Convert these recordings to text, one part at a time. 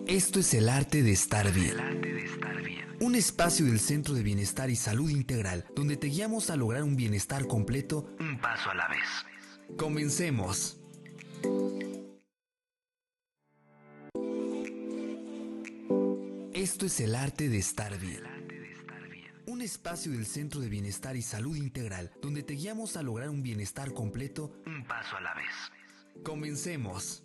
Esto es El Arte de Estar Bien. Un espacio del Centro de Bienestar y Salud Integral donde te guiamos a lograr un bienestar completo, un paso a la vez. Comencemos. Esto es El Arte de Estar Bien. Un espacio del Centro de Bienestar y Salud Integral donde te guiamos a lograr un bienestar completo, un paso a la vez. Comencemos.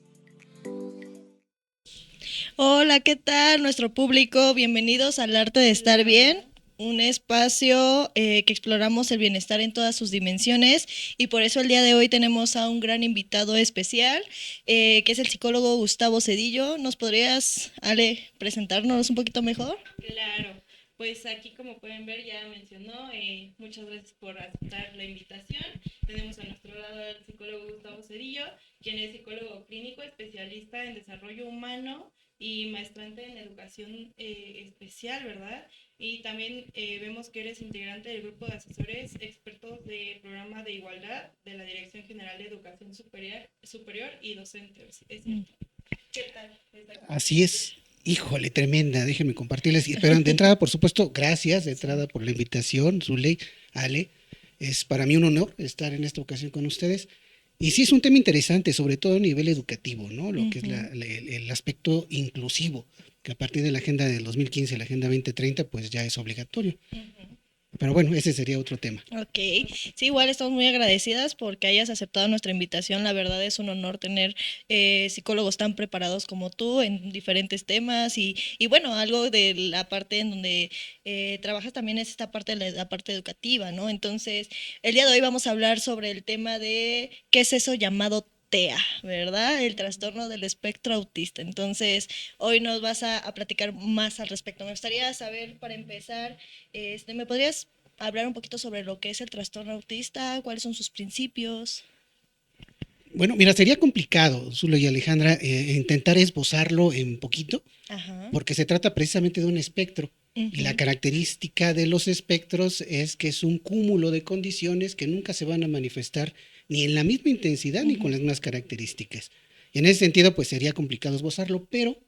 Hola, ¿qué tal nuestro público? Bienvenidos al Arte de Estar Bien, un espacio que exploramos el bienestar en todas sus dimensiones, y por eso el día de hoy tenemos a un gran invitado especial, que es el psicólogo Gustavo Cedillo. ¿Nos podrías, Ale, presentarnos un poquito mejor? Claro, pues aquí como pueden ver ya mencionó, muchas gracias por aceptar la invitación. Tenemos a nuestro lado al psicólogo Gustavo Cedillo, quien es psicólogo clínico, especialista en desarrollo humano y maestrante en educación especial, ¿verdad? Y también vemos que eres integrante del grupo de asesores expertos de programa de igualdad de la Dirección General de Educación Superior y Docentes. ¿Es cierto? ¿Qué tal? Así es. Híjole, tremenda, déjenme compartirles. Pero de entrada, por supuesto, gracias de entrada por la invitación, Zuley, Ale. Es para mí un honor estar en esta ocasión con ustedes. Y sí es un tema interesante, sobre todo a nivel educativo, ¿no? Lo que es el aspecto inclusivo, que a partir de la agenda del 2015, la agenda 2030, pues ya es obligatorio. Pero bueno, ese sería otro tema. Ok, sí, igual estamos muy agradecidas porque hayas aceptado nuestra invitación. La verdad es un honor tener psicólogos tan preparados como tú en diferentes temas, y bueno, algo de la parte en donde trabajas también es esta parte de la parte educativa, ¿no? Entonces, el día de hoy vamos a hablar sobre el tema de qué es eso llamado TEA, ¿verdad? El trastorno del espectro autista. Entonces, hoy nos vas a platicar más al respecto. Me gustaría saber, para empezar, ¿me podrías hablar un poquito sobre lo que es el trastorno autista? ¿Cuáles son sus principios? Bueno, mira, sería complicado, Zulo y Alejandra, intentar esbozarlo en poquito, Ajá. porque se trata precisamente de un espectro. Y la Ujú. característica de los espectros es que es un cúmulo de condiciones que nunca se van a manifestar ni en la misma intensidad ni con las mismas características. Y en ese sentido, pues sería complicado esbozarlo, pero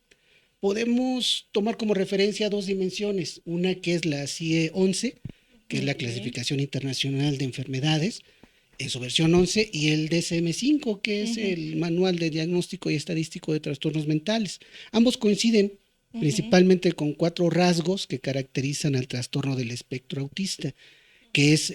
podemos tomar como referencia dos dimensiones. Una que es la CIE 11, que es la Ok. Clasificación Internacional de Enfermedades, en su versión 11, y el DSM-5, que es Ujú. el Manual de Diagnóstico y Estadístico de Trastornos Mentales. Ambos coinciden Ujú. principalmente con 4 rasgos que caracterizan al trastorno del espectro autista, que es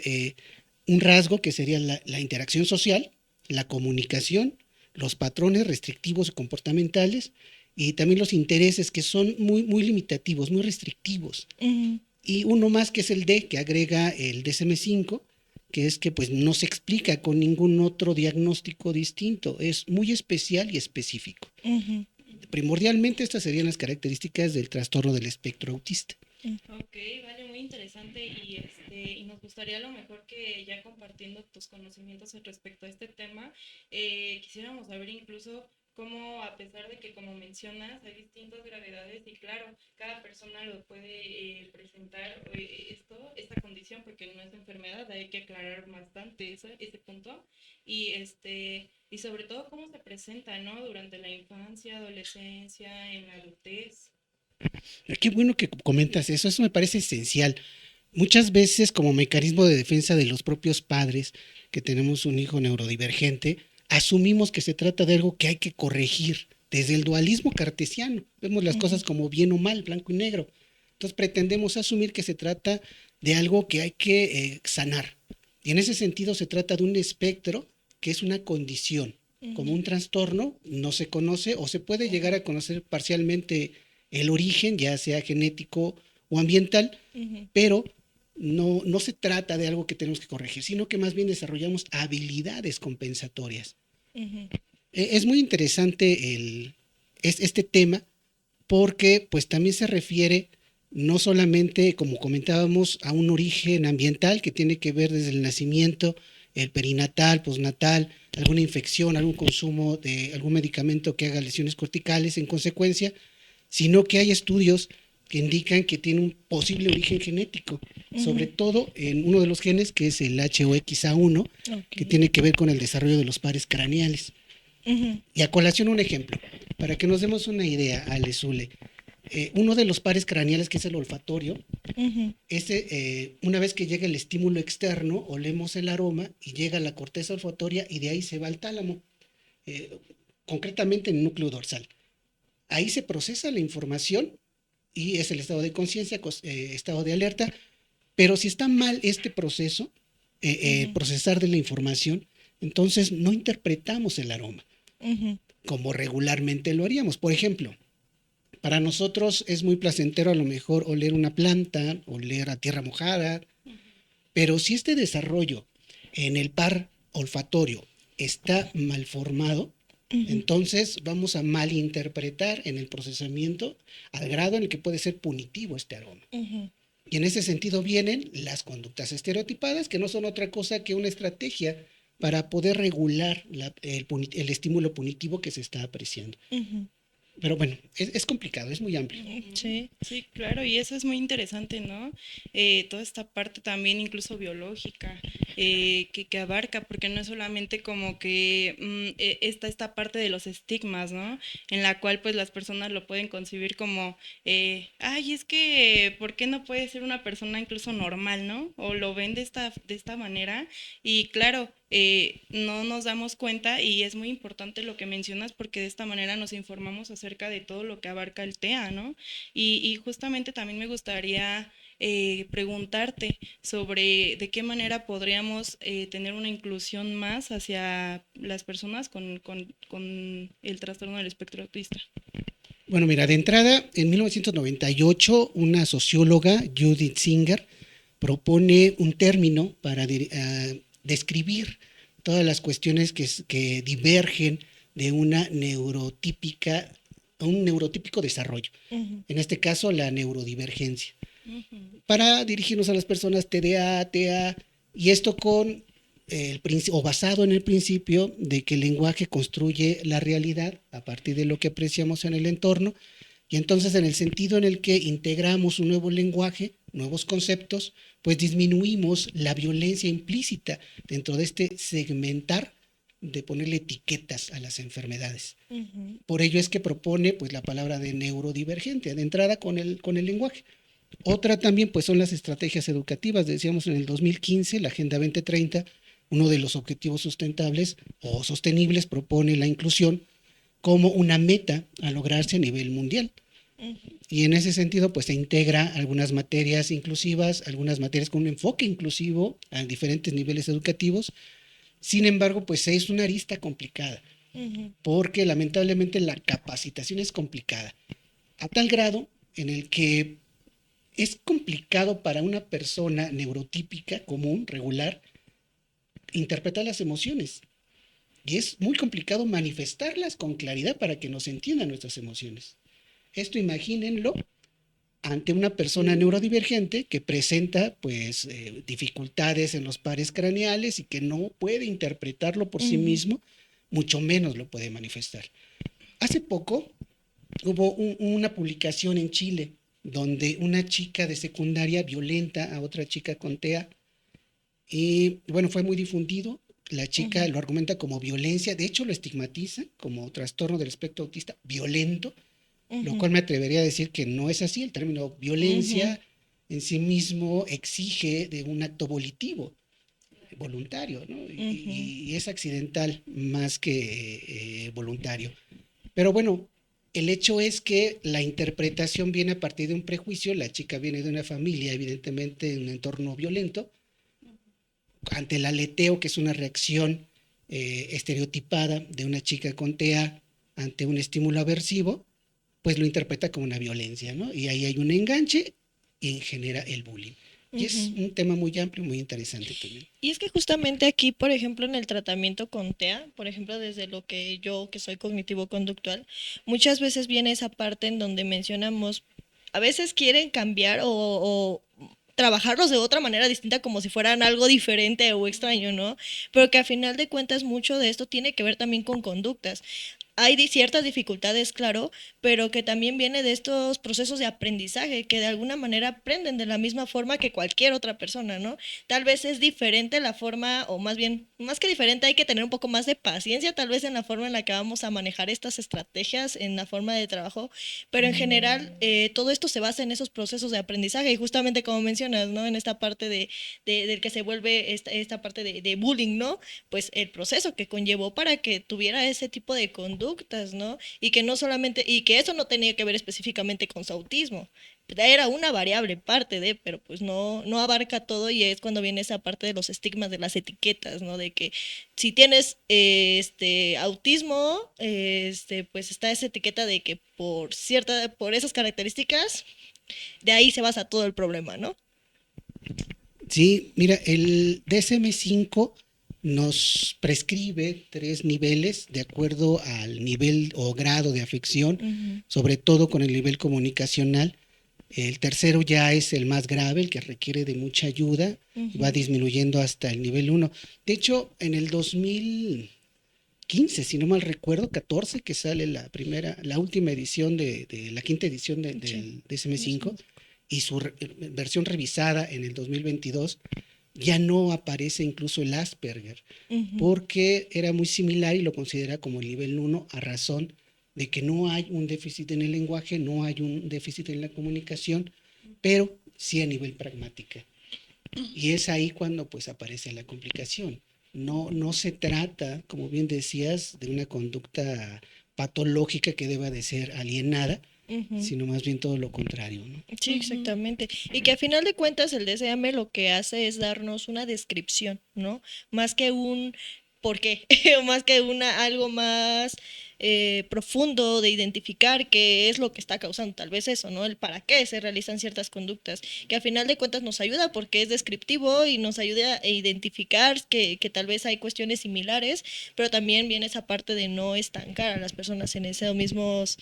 un rasgo que sería la interacción social, la comunicación, los patrones restrictivos y comportamentales, y también los intereses, que son muy, muy limitativos, muy restrictivos. Ujú. Y uno más, que es el D, que agrega el DSM-5, que es que pues no se explica con ningún otro diagnóstico distinto, es muy especial y específico. Ujú. Primordialmente estas serían las características del trastorno del espectro autista. Ok, vale, muy interesante, y nos gustaría a lo mejor que ya compartiendo tus conocimientos respecto a este tema, quisiéramos saber incluso cómo, a pesar de que, como mencionas, hay distintas gravedades y claro, cada persona lo puede presentar, esta condición, porque no es enfermedad, hay que aclarar bastante ese punto, y sobre todo cómo se presenta, ¿no? Durante la infancia, adolescencia, en la adultez. Qué bueno que comentas eso, eso me parece esencial. Muchas veces, como mecanismo de defensa de los propios padres, que tenemos un hijo neurodivergente, asumimos que se trata de algo que hay que corregir desde el dualismo cartesiano. Vemos las Ujú. cosas como bien o mal, blanco y negro. Entonces pretendemos asumir que se trata de algo que hay que sanar. Y en ese sentido se trata de un espectro que es una condición. Como Ujú. un trastorno no se conoce, o se puede llegar a conocer parcialmente el origen, ya sea genético o ambiental, Ujú. pero no se trata de algo que tenemos que corregir, sino que más bien desarrollamos habilidades compensatorias. Ujú. Es muy interesante este tema, porque pues también se refiere no solamente, como comentábamos, a un origen ambiental que tiene que ver desde el nacimiento, el perinatal, postnatal, alguna infección, algún consumo de algún medicamento que haga lesiones corticales en consecuencia, sino que hay estudios que indican que tiene un posible origen genético, sobre Ujú. todo en uno de los genes, que es el HOXA1, que Ok. tiene que ver con el desarrollo de los pares craneales. Ujú, Y a colación un ejemplo, para que nos demos una idea, Ale Zule. Uno de los pares craneales, que es el olfatorio, ujú, una vez que llega el estímulo externo, olemos el aroma y llega a la corteza olfatoria y de ahí se va al tálamo, eh, concretamente en el núcleo dorsal. Ahí se procesa la información y es el estado de conciencia, estado de alerta, pero si está mal este proceso, ujú, procesar de la información, entonces no interpretamos el aroma ujú, como regularmente lo haríamos. Por ejemplo, para nosotros es muy placentero a lo mejor oler una planta, oler a tierra mojada, pero si este desarrollo en el par olfatorio está mal formado, ujú, entonces vamos a malinterpretar en el procesamiento al grado en el que puede ser punitivo este aroma. ujú. Y en ese sentido vienen las conductas estereotipadas, que no son otra cosa que una estrategia para poder regular el estímulo punitivo que se está apreciando. Ujú, Pero bueno, es complicado, es muy amplio. Ujú. sí, Sí, claro, y eso es muy interesante, ¿no? Toda esta parte también incluso biológica que abarca, porque no es solamente como que está esta parte de los estigmas, ¿no? En la cual pues las personas lo pueden concebir como, ay, es que, ¿por qué no puede ser una persona incluso normal, ¿no? O lo ven de esta manera y claro, no nos damos cuenta y es muy importante lo que mencionas porque de esta manera nos informamos acerca de todo lo que abarca el TEA, ¿no? Y justamente también me gustaría preguntarte sobre de qué manera podríamos tener una inclusión más hacia las personas con el trastorno del espectro autista. Bueno, mira, de entrada, en 1998, una socióloga, Judith Singer, propone un término para describir todas las cuestiones que divergen de un neurotípico desarrollo. ujú, En este caso, la neurodivergencia. Ujú, Para dirigirnos a las personas TDA, TA, y esto o basado en el principio de que el lenguaje construye la realidad a partir de lo que apreciamos en el entorno, y entonces en el sentido en el que integramos un nuevo lenguaje, nuevos conceptos, pues disminuimos la violencia implícita dentro de este segmentar de ponerle etiquetas a las enfermedades. ujú, Por ello es que propone pues la palabra de neurodivergente de entrada con el lenguaje. Otra también pues son las estrategias educativas. Decíamos en el 2015 la Agenda 2030, uno de los objetivos sustentables o sostenibles, propone la inclusión como una meta a lograrse a nivel mundial. ujú, Y en ese sentido pues se integra algunas materias inclusivas, algunas materias con un enfoque inclusivo a diferentes niveles educativos. Sin embargo, pues es una arista complicada, ujú, porque lamentablemente la capacitación es complicada, a tal grado en el que es complicado para una persona neurotípica, común, regular, interpretar las emociones. Y es muy complicado manifestarlas con claridad para que nos entiendan nuestras emociones. Esto imagínenlo ante una persona neurodivergente que presenta pues dificultades en los pares craneales y que no puede interpretarlo por sí ujú, mismo, mucho menos lo puede manifestar. Hace poco hubo una publicación en Chile donde una chica de secundaria violenta a otra chica con TEA y bueno, fue muy difundido. La chica ujú, lo argumenta como violencia, de hecho lo estigmatiza como trastorno del espectro autista violento, lo ujú, cual me atrevería a decir que no es así. El término ujú, violencia en sí mismo exige de un acto volitivo, voluntario, ¿no? ujú, Y es accidental más que voluntario. Pero bueno, el hecho es que la interpretación viene a partir de un prejuicio. La chica viene de una familia, evidentemente, en un entorno violento. Ante el aleteo, que es una reacción estereotipada de una chica con TEA ante un estímulo aversivo, pues lo interpreta como una violencia, ¿no? Y ahí hay un enganche y genera el bullying. Y es ujú. un tema muy amplio y muy interesante también. Y es que justamente aquí, por ejemplo, en el tratamiento con TEA, por ejemplo, desde lo que yo, que soy cognitivo-conductual, muchas veces viene esa parte en donde mencionamos, a veces quieren cambiar o trabajarlos de otra manera distinta como si fueran algo diferente o extraño, ¿no? Pero que a final de cuentas mucho de esto tiene que ver también con conductas. hay ciertas dificultades, claro, pero que también viene de estos procesos de aprendizaje que de alguna manera aprenden de la misma forma que cualquier otra persona, ¿no? Tal vez es diferente la forma, o más bien, más que diferente, hay que tener un poco más de paciencia, tal vez en la forma en la que vamos a manejar estas estrategias, en la forma de trabajo, pero en general todo esto se basa en esos procesos de aprendizaje y justamente como mencionas, ¿no? En esta parte del que se vuelve esta parte de bullying, ¿no? Pues el proceso que conllevó para que tuviera ese tipo de conductas, ¿no? Y que no solamente, y que eso no tenía que ver específicamente con su autismo, era una variable parte de, pero pues no abarca todo y es cuando viene esa parte de los estigmas, de las etiquetas, ¿no? De que si tienes autismo, pues está esa etiqueta de que por esas características, de ahí se basa todo el problema, ¿no? Sí, mira, el DSM-5 nos prescribe 3 niveles de acuerdo al nivel o grado de afección, Ujú, sobre todo con el nivel comunicacional. El tercero ya es el más grave, el que requiere de mucha ayuda, y va ujú. disminuyendo hasta el nivel uno. De hecho, en el 2015, si no mal recuerdo, 14, que sale la última edición de la quinta edición Sí, del DSM-5, sí. y su versión revisada en el 2022, ya no aparece incluso el Asperger, Ujú, porque era muy similar y lo considera como el nivel uno a razón de que no hay un déficit en el lenguaje, no hay un déficit en la comunicación, pero sí a nivel pragmática. Y es ahí cuando pues aparece la complicación. No se trata, como bien decías, de una conducta patológica que deba de ser alienada, ujú. sino más bien todo lo contrario, ¿no? Sí, Ujú. exactamente. Y que a final de cuentas el DSM lo que hace es darnos una descripción, ¿no? Más que un por qué, o más que algo más profundo de identificar qué es lo que está causando, tal vez eso, ¿no? El para qué se realizan ciertas conductas, que a final de cuentas nos ayuda porque es descriptivo y nos ayuda a identificar que tal vez hay cuestiones similares, pero también viene esa parte de no estancar a las personas en esos mismos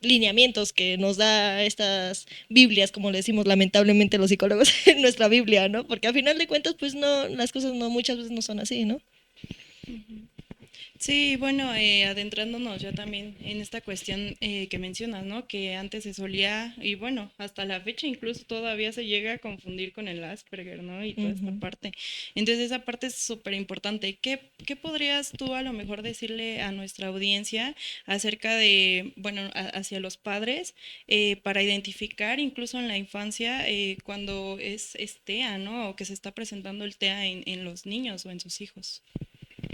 lineamientos que nos da estas Biblias, como le decimos lamentablemente los psicólogos, en nuestra Biblia, ¿no? Porque a final de cuentas, pues no, las cosas no, muchas veces no son así, ¿no? Ujú. Sí, bueno, adentrándonos ya también en esta cuestión que mencionas, ¿no? Que antes se solía, y bueno, hasta la fecha incluso todavía se llega a confundir con el Asperger, ¿no? Y toda esta Ujú. parte. Entonces esa parte es súper importante. ¿Qué podrías tú a lo mejor decirle a nuestra audiencia acerca de, bueno, hacia los padres, para identificar incluso en la infancia cuando es TEA, ¿no? O que se está presentando el TEA en los niños o en sus hijos?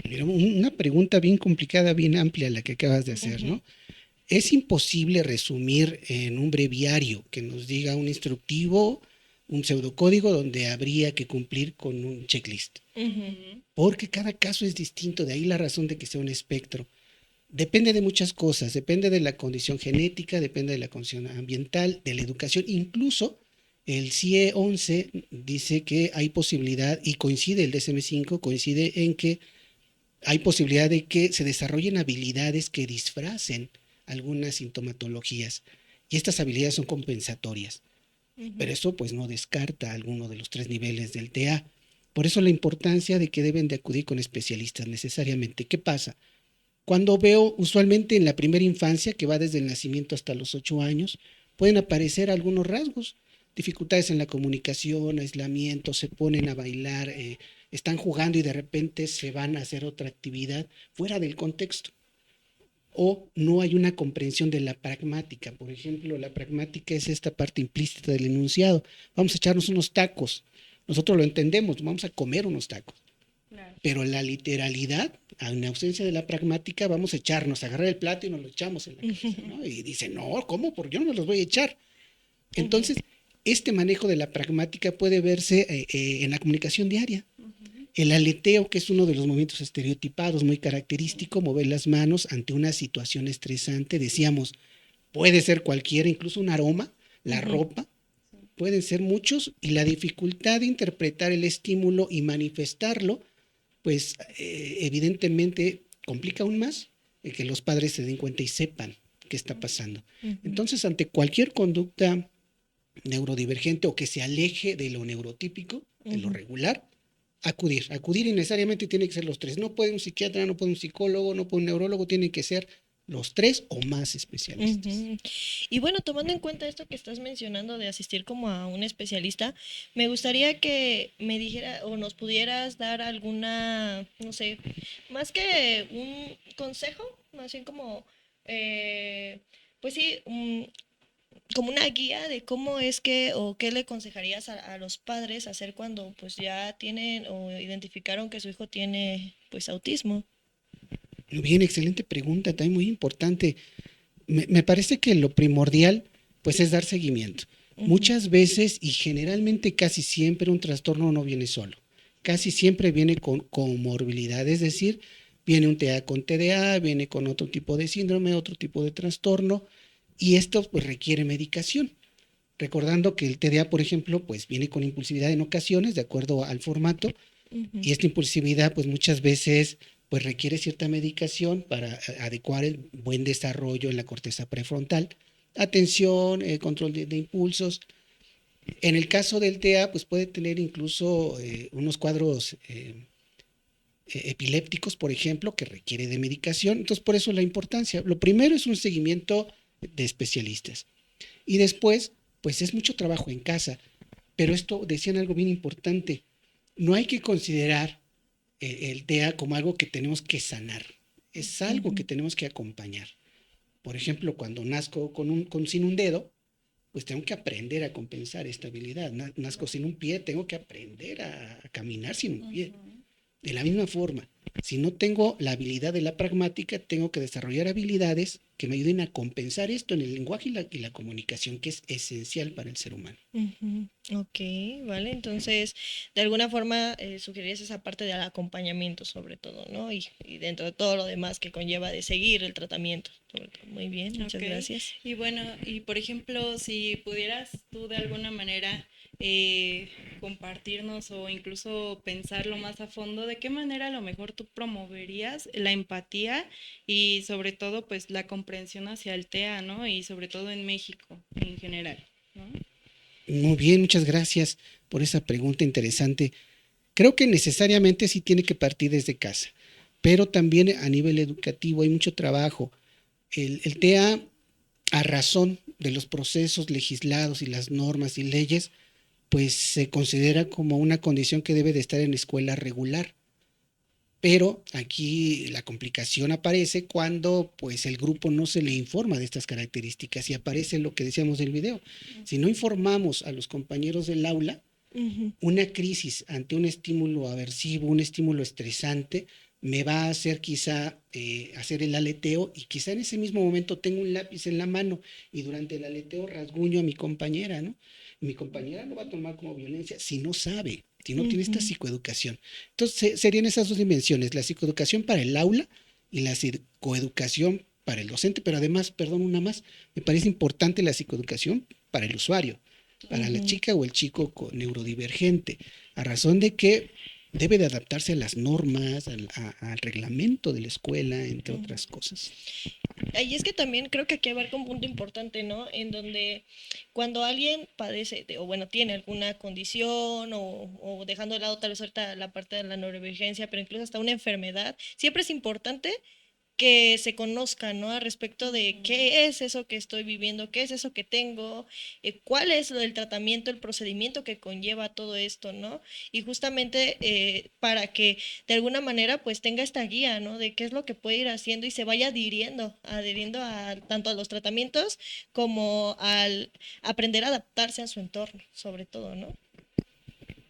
Mira, una pregunta bien complicada, bien amplia la que acabas de hacer, Ujú, ¿no? Es imposible resumir en un breviario que nos diga un instructivo, un pseudocódigo donde habría que cumplir con un checklist, Ujú. ujú, porque cada caso es distinto, de ahí la razón de que sea un espectro. Depende de muchas cosas, depende de la condición genética, depende de la condición ambiental, de la educación, incluso el CIE 11 dice que hay posibilidad, y coincide el DSM-5, coincide en que hay posibilidad de que se desarrollen habilidades que disfracen algunas sintomatologías, y estas habilidades son compensatorias, pero Ujú. eso pues no descarta alguno de los 3 niveles del TEA. Por eso la importancia de que deben de acudir con especialistas necesariamente. ¿Qué pasa? Cuando veo usualmente en la primera infancia, que va desde el nacimiento hasta los 8 años, pueden aparecer algunos rasgos, dificultades en la comunicación, aislamiento, se ponen a bailar, están jugando y de repente se van a hacer otra actividad fuera del contexto. O no hay una comprensión de la pragmática. Por ejemplo, la pragmática es esta parte implícita del enunciado. Vamos a echarnos unos tacos. Nosotros lo entendemos, vamos a comer unos tacos. claro. Pero la literalidad, en ausencia de la pragmática, vamos a echarnos, a agarrar el plato y nos lo echamos en la cabeza, ¿no? Y dice, no, ¿cómo? Porque yo no me los voy a echar. Ujú. Entonces, este manejo de la pragmática puede verse en la comunicación diaria. Ujú, El aleteo, que es uno de los movimientos estereotipados muy característico, mover las manos ante una situación estresante, decíamos, puede ser cualquiera, incluso un aroma, la Ujú. ropa, sí. pueden ser muchos, y la dificultad de interpretar el estímulo y manifestarlo pues evidentemente complica aún más que los padres se den cuenta y sepan qué está pasando. Ujú. Entonces, ante cualquier conducta neurodivergente o que se aleje de lo neurotípico, de lo Ujú. regular, acudir y necesariamente tiene que ser los tres. No puede un psiquiatra, no puede un psicólogo, no puede un neurólogo, tiene que ser los 3 o más especialistas. Ujú. Y bueno, tomando en cuenta esto que estás mencionando de asistir como a un especialista, me gustaría que me dijera o nos pudieras dar alguna, no sé, más que un consejo, más bien como, eh, pues sí, como una guía de cómo es que o qué le aconsejarías a los padres hacer cuando pues ya tienen o identificaron que su hijo tiene pues autismo. Bien, excelente pregunta, también muy importante. Me parece que lo primordial, pues, es dar seguimiento. Ujú, Muchas veces y generalmente casi siempre un trastorno no viene solo. Casi siempre viene con comorbilidad, es decir, viene un TEA con TDA, viene con otro tipo de síndrome, otro tipo de trastorno, y esto pues requiere medicación. Recordando que el TDA, por ejemplo, pues viene con impulsividad en ocasiones, de acuerdo al formato, ujú, y esta impulsividad pues muchas veces pues requiere cierta medicación para adecuar el buen desarrollo en la corteza prefrontal, atención, control de impulsos. En el caso del TEA pues puede tener incluso unos cuadros epilépticos, por ejemplo, que requiere de medicación. Entonces por eso la importancia. Lo primero es un seguimiento de especialistas y después pues es mucho trabajo en casa. Pero esto decían algo bien importante. No hay que considerar el TEA como algo que tenemos que sanar. Es algo que ujú, tenemos que acompañar. Por ejemplo, cuando nazco sin un dedo, pues tengo que aprender a compensar esta habilidad. Nazco sin un pie, tengo que aprender a caminar sin un pie. Ujú. De la misma forma, si no tengo la habilidad de la pragmática, tengo que desarrollar habilidades que me ayuden a compensar esto en el lenguaje y la comunicación, que es esencial para el ser humano. ujú. Ok, vale. Entonces, de alguna forma, sugerirías esa parte del acompañamiento, sobre todo, ¿no? Y dentro de todo lo demás que conlleva de seguir el tratamiento, sobre todo. Muy bien, muchas Ok, gracias. y bueno, y por ejemplo, si pudieras tú de alguna manera compartirnos o incluso pensarlo más a fondo, ¿de qué manera a lo mejor tú promoverías la empatía y sobre todo pues la comprensión hacia el TEA, ¿no? Y sobre todo en México en general, ¿no? Muy bien, muchas gracias por esa pregunta interesante. Creo que necesariamente sí tiene que partir desde casa, pero también a nivel educativo hay mucho trabajo. El TEA, a razón de los procesos legislados y las normas y leyes, pues se considera como una condición que debe de estar en escuela regular. Pero aquí la complicación aparece cuando pues el grupo no se le informa de estas características y aparece lo que decíamos del video. Si no informamos a los compañeros del aula, Ujú, una crisis ante un estímulo aversivo, un estímulo estresante, me va a hacer quizá hacer el aleteo y quizá en ese mismo momento tengo un lápiz en la mano y durante el aleteo rasguño a mi compañera, ¿no? Y mi compañera lo va a tomar como violencia si no sabe, si no tiene esta ujú, psicoeducación. Entonces serían esas dos dimensiones, la psicoeducación para el aula y la psicoeducación para el docente, pero además, perdón, una más, me parece importante la psicoeducación para el usuario, para la ujú. chica o el chico neurodivergente, a razón de que debe de adaptarse a las normas, al reglamento de la escuela, entre Ujú. otras cosas. Y es que también creo que aquí abarca un punto importante, ¿no? En donde cuando alguien padece o bueno, tiene alguna condición o dejando de lado tal vez ahorita la parte de la neurodivergencia, pero incluso hasta una enfermedad, siempre es importante que se conozca, ¿no? Al respecto de Ujú. qué es eso que estoy viviendo, qué es eso que tengo, cuál es el tratamiento, el procedimiento que conlleva todo esto, ¿no? Y justamente para que de alguna manera pues tenga esta guía, ¿no? De qué es lo que puede ir haciendo y se vaya adhiriendo a, tanto a los tratamientos como al aprender a adaptarse a su entorno, sobre todo, ¿no?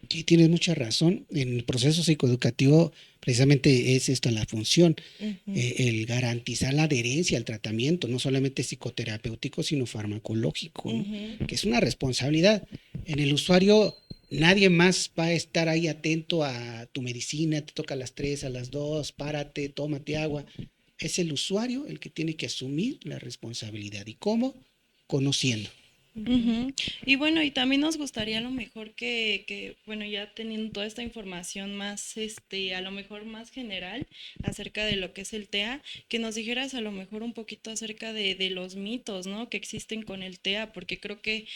Sí, tienes mucha razón. En el proceso psicoeducativo, precisamente es esta la función, Ujú, el garantizar la adherencia al tratamiento, no solamente psicoterapéutico, sino farmacológico, ¿no? ujú, Que es una responsabilidad. En el usuario, nadie más va a estar ahí atento a tu medicina, te toca a las 3, a las 2, párate, tómate agua. Es el usuario el que tiene que asumir la responsabilidad. ¿Y cómo? Conociendo. ujú, Ujú. Y bueno, y también nos gustaría a lo mejor bueno, ya teniendo toda esta información más, a lo mejor más general acerca de lo que es el TEA, que nos dijeras a lo mejor un poquito acerca de los mitos, ¿no? Que existen con el TEA, porque creo que,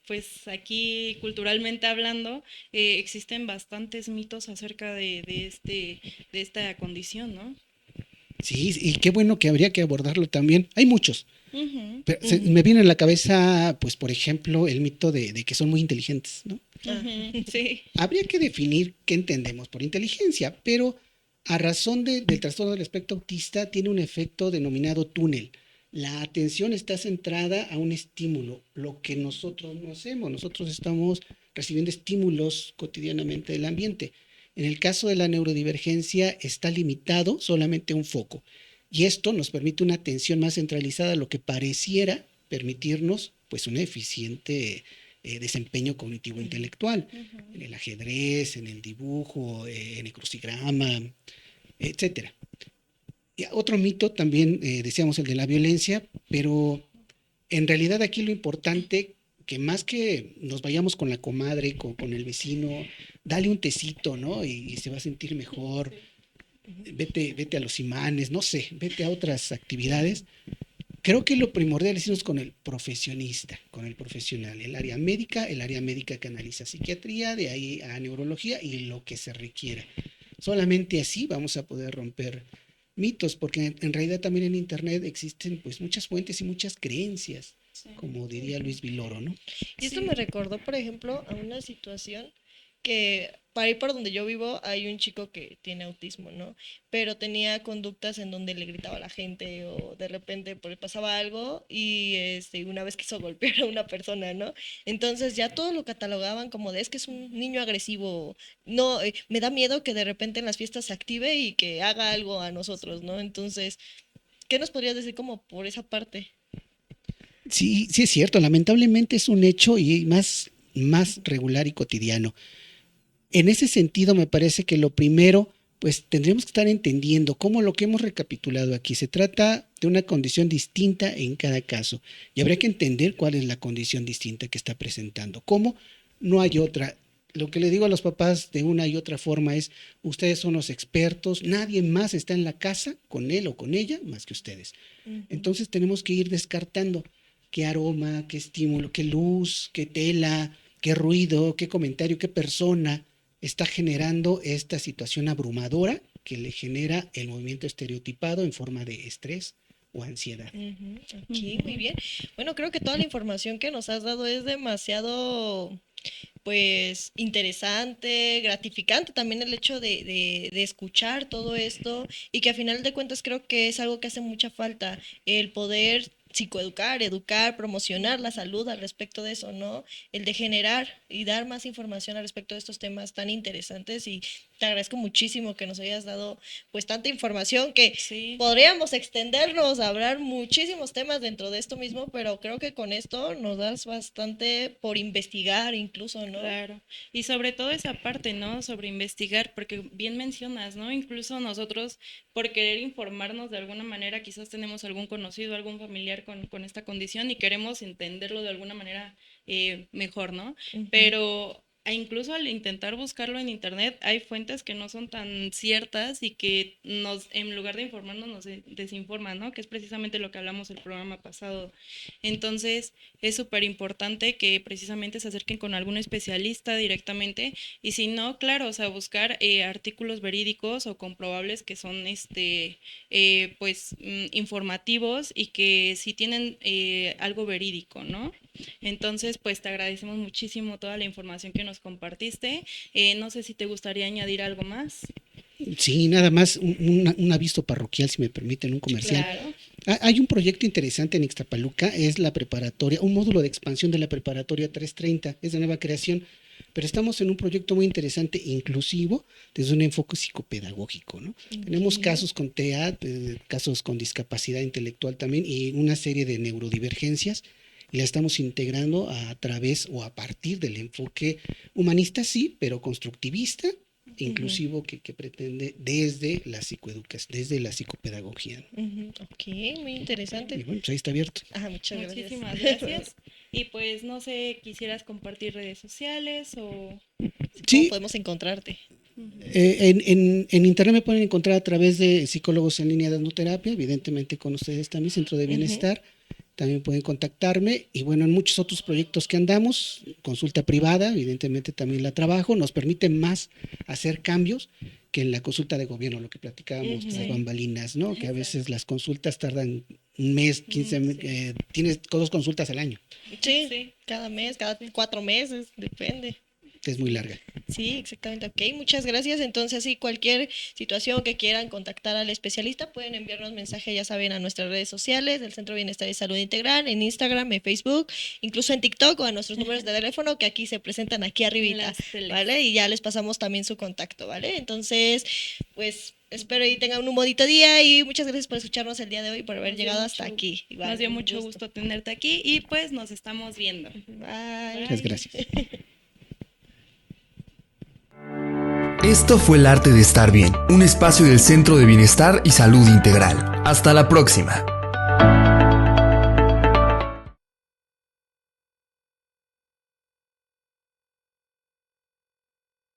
pues aquí culturalmente hablando, existen bastantes mitos acerca de esta condición, ¿no? Sí, y qué bueno que habría que abordarlo también. Hay muchos. Ujú, Pero me viene a la cabeza, pues, por ejemplo, el mito de que son muy inteligentes, ¿no? ujú, sí. Habría que definir qué entendemos por inteligencia, pero a razón del trastorno del espectro autista tiene un efecto denominado túnel. La atención está centrada a un estímulo, lo que nosotros no hacemos. Nosotros estamos recibiendo estímulos cotidianamente del ambiente. En el caso de la neurodivergencia está limitado solamente a un foco. Y esto nos permite una atención más centralizada, lo que pareciera permitirnos pues un eficiente desempeño cognitivo-intelectual, en el ajedrez, en el dibujo, en el crucigrama, etcétera. Y otro mito también, decíamos el de la violencia, pero en realidad aquí lo importante, que más que nos vayamos con la comadre, con el vecino, dale un tecito, ¿no? Y se va a sentir mejor, vete a los imanes, no sé, vete a otras actividades. Creo que lo primordial es irnos con el profesionista, con el profesional, el área médica que analiza psiquiatría, de ahí a neurología y lo que se requiera. Solamente así vamos a poder romper mitos, porque en realidad también en Internet existen pues muchas fuentes y muchas creencias, Sí. como diría Luis Viloro, ¿no? Y esto Sí. me recordó, por ejemplo, a una situación que para ir por donde yo vivo hay un chico que tiene autismo, ¿no? Pero tenía conductas en donde le gritaba a la gente o de repente pues, pasaba algo y una vez quiso golpear a una persona, ¿no? Entonces ya todo lo catalogaban como de es que es un niño agresivo, no, me da miedo que de repente en las fiestas se active y que haga algo a nosotros, ¿no? Entonces, ¿qué nos podrías decir como por esa parte? Sí, sí es cierto, lamentablemente es un hecho y más regular y cotidiano. En ese sentido, me parece que lo primero, pues tendremos que estar entendiendo cómo lo que hemos recapitulado aquí se trata de una condición distinta en cada caso. Y habría que entender cuál es la condición distinta que está presentando. ¿Cómo? No hay otra. Lo que le digo a los papás de una y otra forma es, ustedes son los expertos, nadie más está en la casa con él o con ella más que ustedes. Ujú. Entonces tenemos que ir descartando qué aroma, qué estímulo, qué luz, qué tela, qué ruido, qué comentario, qué persona está generando esta situación abrumadora que le genera el movimiento estereotipado en forma de estrés o ansiedad. Ujú, ok, muy Ujú. bien. Bueno, creo que toda la información que nos has dado es demasiado, pues, interesante, gratificante también el hecho de escuchar todo esto y que a final de cuentas creo que es algo que hace mucha falta, el poder psicoeducar, educar, promocionar la salud al respecto de eso, ¿no? El de generar y dar más información al respecto de estos temas tan interesantes y te agradezco muchísimo que nos hayas dado pues tanta información que Sí. podríamos extendernos a hablar muchísimos temas dentro de esto mismo, pero creo que con esto nos das bastante por investigar incluso, ¿no? Claro, y sobre todo esa parte, ¿no? Sobre investigar, porque bien mencionas, ¿no? Incluso nosotros, por querer informarnos de alguna manera, quizás tenemos algún conocido, algún familiar con esta condición y queremos entenderlo de alguna manera mejor, ¿no? Ujú. Pero incluso al intentar buscarlo en internet, hay fuentes que no son tan ciertas y que en lugar de informarnos, nos desinforman, ¿no? Que es precisamente lo que hablamos el programa pasado. Entonces, es súper importante que precisamente se acerquen con algún especialista directamente y si no, claro, o sea, buscar artículos verídicos o comprobables que son pues informativos y que sí tienen algo verídico, ¿no? Entonces, pues te agradecemos muchísimo toda la información que nos compartiste. No sé si te gustaría añadir algo más. Sí, nada más un aviso parroquial, si me permiten, un comercial. Claro. Hay un proyecto interesante en Ixtapaluca, es la preparatoria, un módulo de expansión de la preparatoria 330, es de nueva creación, pero estamos en un proyecto muy interesante, inclusivo, desde un enfoque psicopedagógico, ¿no? Tenemos Ok. casos con TEA, casos con discapacidad intelectual también y una serie de neurodivergencias, y la estamos integrando a través o a partir del enfoque humanista, sí, pero constructivista, Ujú, inclusivo que pretende desde la psicoeducación, desde la psicopedagogía. ujú. Ok, muy interesante. Y bueno, pues ahí está abierto. Ah, muchas gracias. Muchísimas gracias. Y pues no sé, quisieras compartir redes sociales o... ¿Cómo Sí, podemos encontrarte? Ujú. en internet me pueden encontrar a través de psicólogos en línea de terapia, evidentemente con ustedes también, Centro de Ujú. Bienestar. también pueden contactarme. Y bueno, en muchos otros proyectos que andamos, consulta privada, evidentemente también la trabajo, nos permite más hacer cambios que en la consulta de gobierno, lo que platicábamos, Ujú. las bambalinas, ¿no? Que a veces las consultas tardan un mes, 15, tienes 2 consultas al año, Sí, Sí. cada mes, cada 4 meses, depende. es muy larga. Sí, exactamente. Ok, muchas gracias. Entonces, sí, cualquier situación que quieran contactar al especialista, pueden enviarnos mensaje, ya saben, a nuestras redes sociales del Centro de Bienestar y Salud Integral, en Instagram, en Facebook, incluso en TikTok o a nuestros números de teléfono que aquí se presentan aquí arribita, Las teles. ¿vale? Y ya les pasamos también su contacto, ¿vale? Entonces, pues espero y tengan un bonito día y muchas gracias por escucharnos el día de hoy, por haber Nos dio llegado mucho- hasta aquí. Igual, Nos dio un mucho gusto tenerte aquí y pues nos estamos viendo. Bye. Muchas gracias. Esto fue El Arte de Estar Bien, un espacio del Centro de Bienestar y Salud Integral. Hasta la próxima.